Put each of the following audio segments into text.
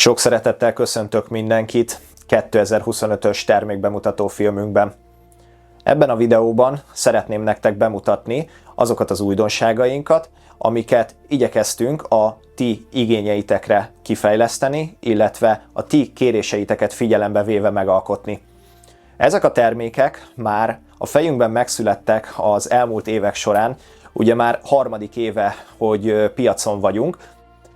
Sok szeretettel köszöntök mindenkit 2025-ös termékbemutató filmünkben. Ebben a videóban szeretném nektek bemutatni azokat az újdonságainkat, amiket igyekeztünk a ti igényeitekre kifejleszteni, illetve a ti kéréseiteket figyelembe véve megalkotni. Ezek a termékek már a fejünkben megszülettek az elmúlt évek során, ugye már harmadik éve, hogy piacon vagyunk,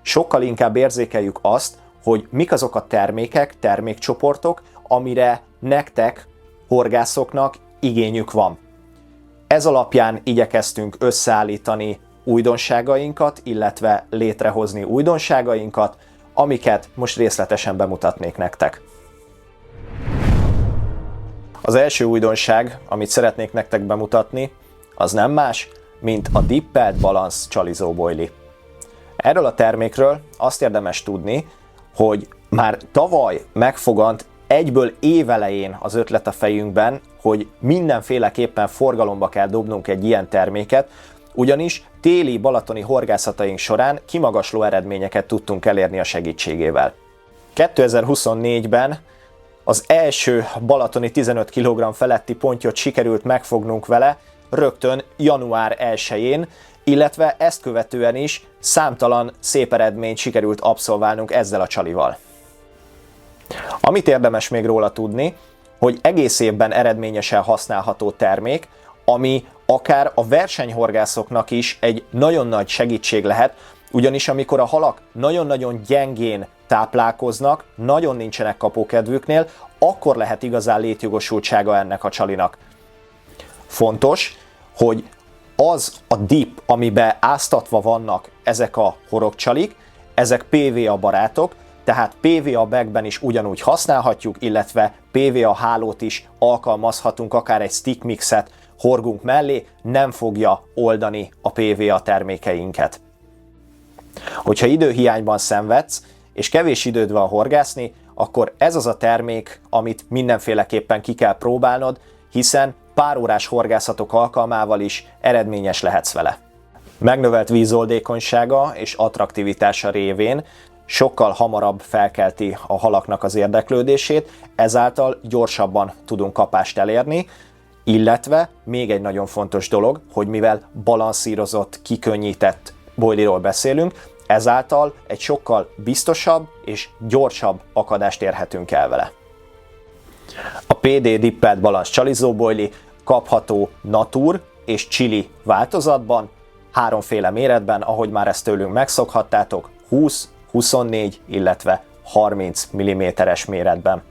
sokkal inkább érzékeljük azt, hogy mik azok a termékek, termékcsoportok, amire nektek, horgászoknak igényük van. Ez alapján igyekeztünk összeállítani újdonságainkat, illetve létrehozni újdonságainkat, amiket most részletesen bemutatnék nektek. Az első újdonság, amit szeretnék nektek bemutatni, az nem más, mint a Dippelt Balance csalizóbojli. Erről a termékről azt érdemes tudni, hogy már tavaly megfogant egyből évelején az ötlet a fejünkben, hogy mindenféleképpen forgalomba kell dobnunk egy ilyen terméket, ugyanis téli balatoni horgászataink során kimagasló eredményeket tudtunk elérni a segítségével. 2024-ben az első balatoni 15 kg feletti pontyot sikerült megfognunk vele rögtön január 1-én, illetve ezt követően is számtalan szép eredményt sikerült abszolválnunk ezzel a csalival. Amit érdemes még róla tudni, hogy egész évben eredményesen használható termék, ami akár a versenyhorgászoknak is egy nagyon nagy segítség lehet, ugyanis amikor a halak nagyon-nagyon gyengén táplálkoznak, nagyon nincsenek kapókedvüknél, akkor lehet igazán létjogosultsága ennek a csalinak. Fontos, hogy az a dip, amiben áztatva vannak ezek a horogcsalik, ezek PVA barátok, tehát PVA bagben is ugyanúgy használhatjuk, illetve PVA hálót is alkalmazhatunk, akár egy stick mixet horgunk mellé, nem fogja oldani a PVA termékeinket. Hogyha időhiányban szenvedsz, és kevés időd van horgászni, akkor ez az a termék, amit mindenféleképpen ki kell próbálnod, hiszen párórás horgászatok alkalmával is eredményes lehetsz vele. Megnövelt vízoldékonysága és attraktivitása révén sokkal hamarabb felkelti a halaknak az érdeklődését, ezáltal gyorsabban tudunk kapást elérni, illetve még egy nagyon fontos dolog, hogy mivel balanszírozott, kikönnyített bojliról beszélünk, ezáltal egy sokkal biztosabb és gyorsabb akadást érhetünk el vele. A PD Dippelt Balance csalizóbojli kapható natur és chili változatban, háromféle méretben, ahogy már ezt tőlünk megszokhattátok, 20, 24, illetve 30 mm-es méretben.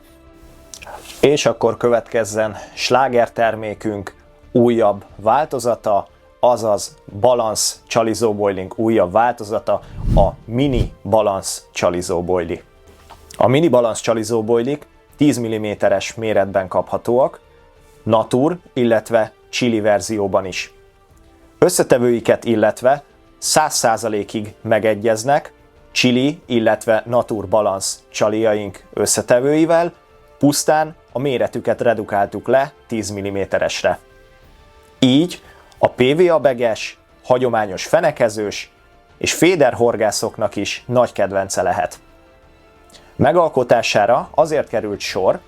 És akkor következzen sláger termékünk újabb változata, azaz Balance csalizóbojlink újabb változata, a Mini Balance csalizóbojli. A Mini Balance csalizóbojlik 10 mm-es méretben kaphatóak, natur, illetve chili verzióban is. Összetevőiket illetve 100%-ig megegyeznek chili, illetve natur balance csalijaink összetevőivel, pusztán a méretüket redukáltuk le 10 mm-esre. Így a PVA bages, hagyományos fenekezős és féderhorgászoknak is nagy kedvence lehet. Megalkotására azért került sor,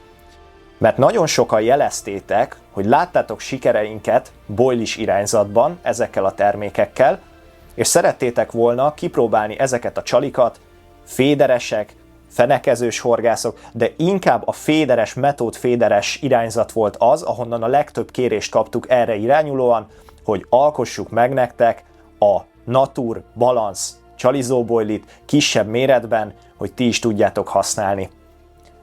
mert nagyon sokan jeleztétek, hogy láttátok sikereinket bojlis irányzatban ezekkel a termékekkel, és szerettétek volna kipróbálni ezeket a csalikat, féderesek, fenekezős horgászok, de inkább a féderes, metódféderes irányzat volt az, ahonnan a legtöbb kérést kaptuk erre irányulóan, hogy alkossuk meg nektek a Natur Balance csalizóbojlit kisebb méretben, hogy ti is tudjátok használni.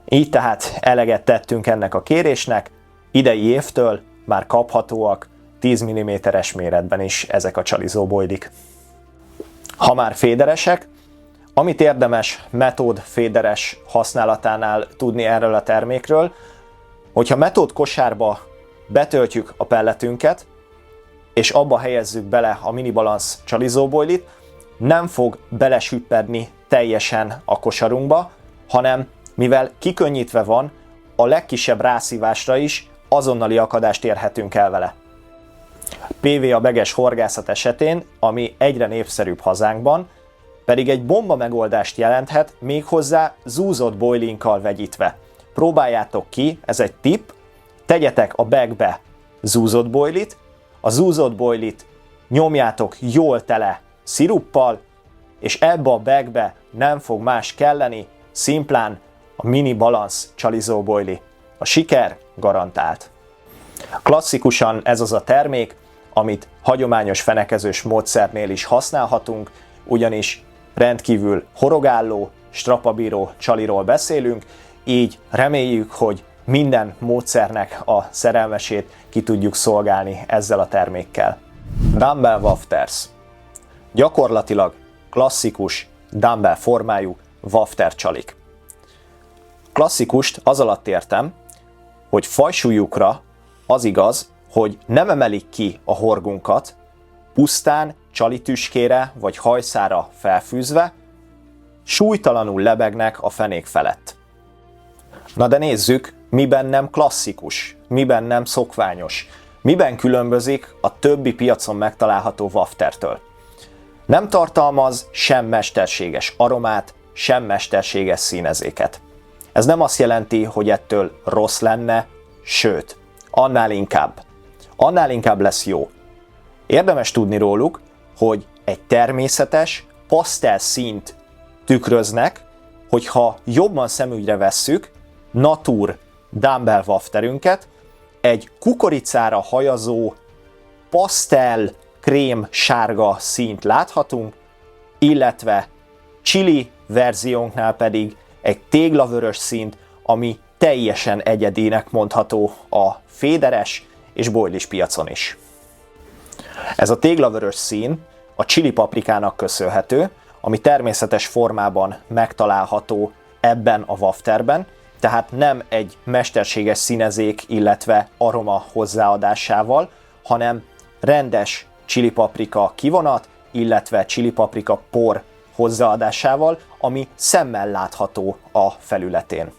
Így tehát eleget tettünk ennek a kérésnek, idei évtől már kaphatóak 10 mm-es méretben is ezek a csalizóbojlik. Ha már féderesek, amit érdemes metód féderes használatánál tudni erről a termékről, hogyha metód kosárba betöltjük a pelletünket, és abba helyezzük bele a Mini Balance csalizóbojlit, nem fog belesüppedni teljesen a kosarunkba, hanem mivel kikönnyítve van, a legkisebb rászívásra is azonnali akadást érhetünk el vele. PVA bages horgászat esetén, ami egyre népszerűbb hazánkban, pedig egy bomba megoldást jelenthet, méghozzá zúzott boilinkkal vegyítve. Próbáljátok ki, ez egy tipp, tegyetek a bagbe zúzott boilit, a zúzott boilit nyomjátok jól tele sziruppal, és ebbe a bagbe nem fog más kelleni, szimplán a mini balansz csalizó boili. A siker garantált. Klasszikusan ez az a termék, amit hagyományos fenekezős módszernél is használhatunk, ugyanis rendkívül horogálló, strapabíró csaliról beszélünk, így reméljük, hogy minden módszernek a szerelmesét ki tudjuk szolgálni ezzel a termékkel. Dumbbell wafters. Gyakorlatilag klasszikus dumbbell formájú wafter csalik. Klasszikust az alatt értem, hogy fajsúlyukra az igaz, hogy nem emelik ki a horgunkat, pusztán csalitüskére vagy hajszára felfűzve, súlytalanul lebegnek a fenék felett. Na de nézzük, miben nem klasszikus, miben nem szokványos, miben különbözik a többi piacon megtalálható waftertől. Nem tartalmaz sem mesterséges aromát, sem mesterséges színezéket. Ez nem azt jelenti, hogy ettől rossz lenne, sőt, annál inkább lesz jó. Érdemes tudni róluk, hogy egy természetes, pasztel színt tükröznek, hogyha jobban szemügyre vesszük, Natur dumbbell wafterünket, egy kukoricára hajazó, pasztel krém sárga színt láthatunk, illetve chili verziónknál pedig egy téglavörös színt, ami teljesen egyedinek mondható a féderes és boilis piacon is. Ez a téglavörös szín a chili paprikának köszönhető, ami természetes formában megtalálható ebben a wafterben, tehát nem egy mesterséges színezék, illetve aroma hozzáadásával, hanem rendes chili paprika kivonat, illetve chili paprika por hozzáadásával, ami szemmel látható a felületén.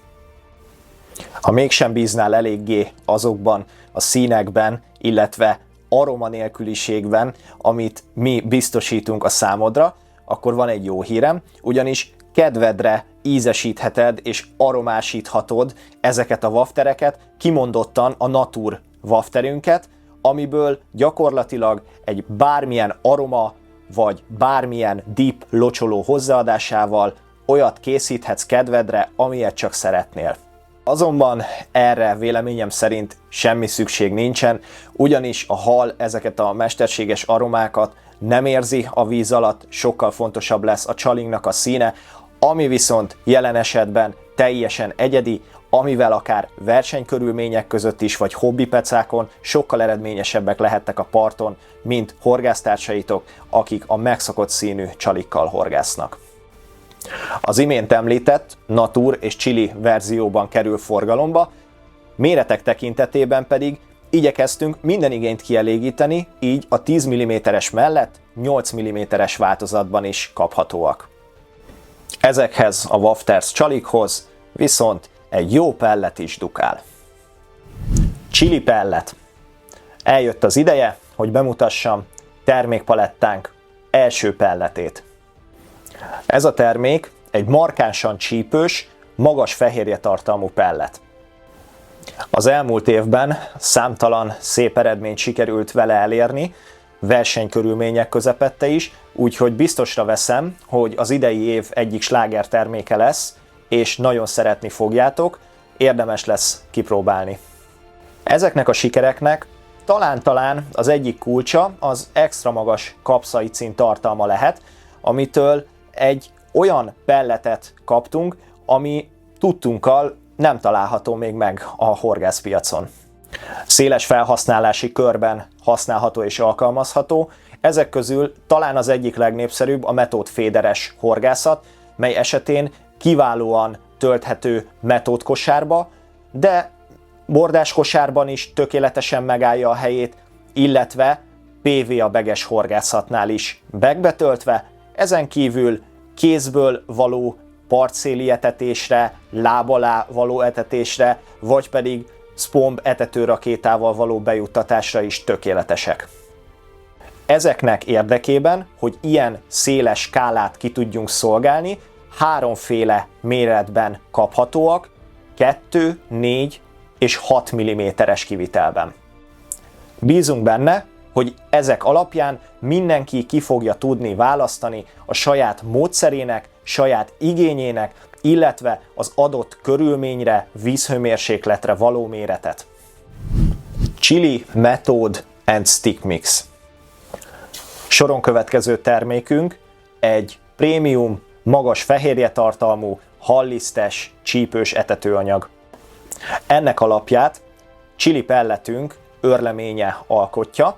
Ha mégsem bíznál eléggé azokban a színekben, illetve aroma nélküliségben, amit mi biztosítunk a számodra, akkor van egy jó hírem, ugyanis kedvedre ízesítheted és aromásíthatod ezeket a waftereket, kimondottan a Natur wafterünket, amiből gyakorlatilag egy bármilyen aroma vagy bármilyen dip locsoló hozzáadásával olyat készíthetsz kedvedre, amilyet csak szeretnél. Azonban erre véleményem szerint semmi szükség nincsen, ugyanis a hal ezeket a mesterséges aromákat nem érzi a víz alatt, sokkal fontosabb lesz a csalingnak a színe, ami viszont jelen esetben teljesen egyedi, amivel akár versenykörülmények között is, vagy hobbipecákon sokkal eredményesebbek lehettek a parton, mint horgásztársaitok, akik a megszokott színű csalikkal horgásznak. Az imént említett Natur és Chili verzióban kerül forgalomba, méretek tekintetében pedig igyekeztünk minden igényt kielégíteni, így a 10 mm-es mellett 8 mm-es változatban is kaphatóak. Ezekhez a wafters csalikhoz viszont egy jó pellet is dukál. Chili pellet. Eljött az ideje, hogy bemutassam termékpalettánk első pelletét. Ez a termék egy markánsan csípős, magas fehérjetartalmú pellet. Az elmúlt évben számtalan szép eredményt sikerült vele elérni, versenykörülmények közepette is, úgyhogy biztosra veszem, hogy az idei év egyik sláger terméke lesz, és nagyon szeretni fogjátok, érdemes lesz kipróbálni. Ezeknek a sikereknek talán az egyik kulcsa az extra magas kapszaicin tartalma lehet, amitől egy olyan pelletet kaptunk, ami tudtunkkal nem található még meg a horgászpiacon. Széles felhasználási körben használható és alkalmazható, ezek közül talán az egyik legnépszerűbb a metódféderes horgászat, mely esetén kiválóan tölthető metódkosárba, de bordás kosárban is tökéletesen megállja a helyét, illetve PVA beges horgászatnál is bagbe töltve, ezen kívül kézből való partszéli etetésre, láb alá való etetésre, vagy pedig SPOMB etetőrakétával való bejuttatásra is tökéletesek. Ezeknek érdekében, hogy ilyen széles skálát ki tudjunk szolgálni, háromféle méretben kaphatóak, 2, 4 és 6 mm-es kivitelben. Bízunk benne, hogy ezek alapján mindenki ki fogja tudni választani a saját módszerének, saját igényének, illetve az adott körülményre, vízhőmérsékletre való méretet. Chili Method and Stick Mix. Soron következő termékünk egy prémium, magas fehérjetartalmú, hallisztes, csípős etetőanyag. Ennek alapját chili pelletünk őrleménye alkotja,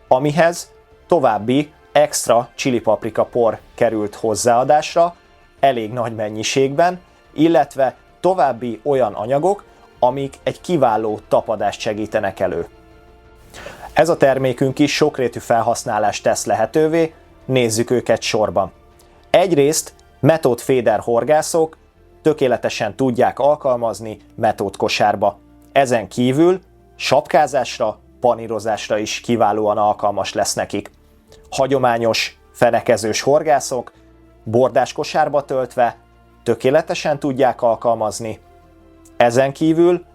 amihez további extra chili paprika por került hozzáadásra, elég nagy mennyiségben, illetve további olyan anyagok, amik egy kiváló tapadást segítenek elő. Ez a termékünk is sokrétű felhasználást tesz lehetővé, nézzük őket sorban. Egyrészt metódféder horgászok tökéletesen tudják alkalmazni metódkosárba. Ezen kívül sapkázásra, panírozásra is kiválóan alkalmas lesz nekik. Hagyományos fenekezős horgászok bordás kosárba töltve tökéletesen tudják alkalmazni. Ezen kívül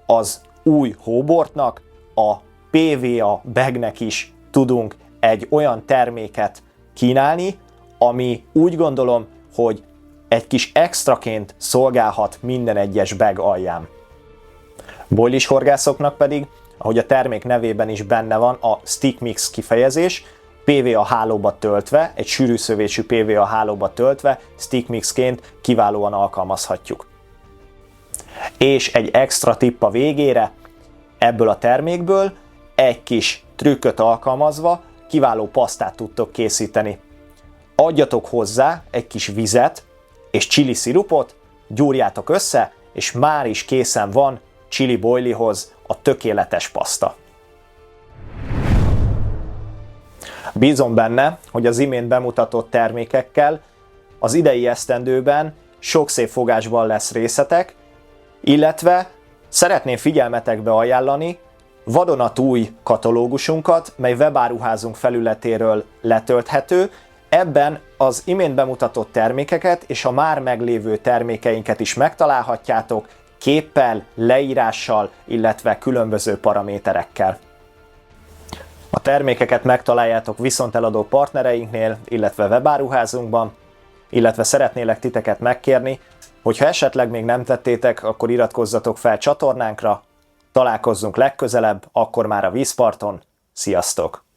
az új hóbortnak, a PVA bagnek is tudunk egy olyan terméket kínálni, ami úgy gondolom, hogy egy kis extraként szolgálhat minden egyes bag alján. Boilies horgászoknak pedig, ahogy a termék nevében is benne van, a stick mix kifejezés, PVA hálóba töltve, egy sűrűszövésű PVA hálóba töltve, stick mixként kiválóan alkalmazhatjuk. És egy extra tipp a végére, ebből a termékből egy kis trükköt alkalmazva kiváló pasztát tudtok készíteni. Adjatok hozzá egy kis vizet és chili szirupot, gyúrjátok össze, és már is készen van chili boilihoz a tökéletes paszta. Bízom benne, hogy az imént bemutatott termékekkel az idei esztendőben sok szép fogásban lesz részetek, illetve szeretném figyelmetekbe ajánlani vadonatúj katalógusunkat, mely webáruházunk felületéről letölthető. Ebben az imént bemutatott termékeket és a már meglévő termékeinket is megtalálhatjátok képpel, leírással, illetve különböző paraméterekkel. A termékeket megtaláljátok viszonteladó partnereinknél, illetve webáruházunkban, illetve szeretnélek titeket megkérni, hogyha esetleg még nem tettétek, akkor iratkozzatok fel csatornánkra, találkozzunk legközelebb, akkor már a vízparton. Sziasztok!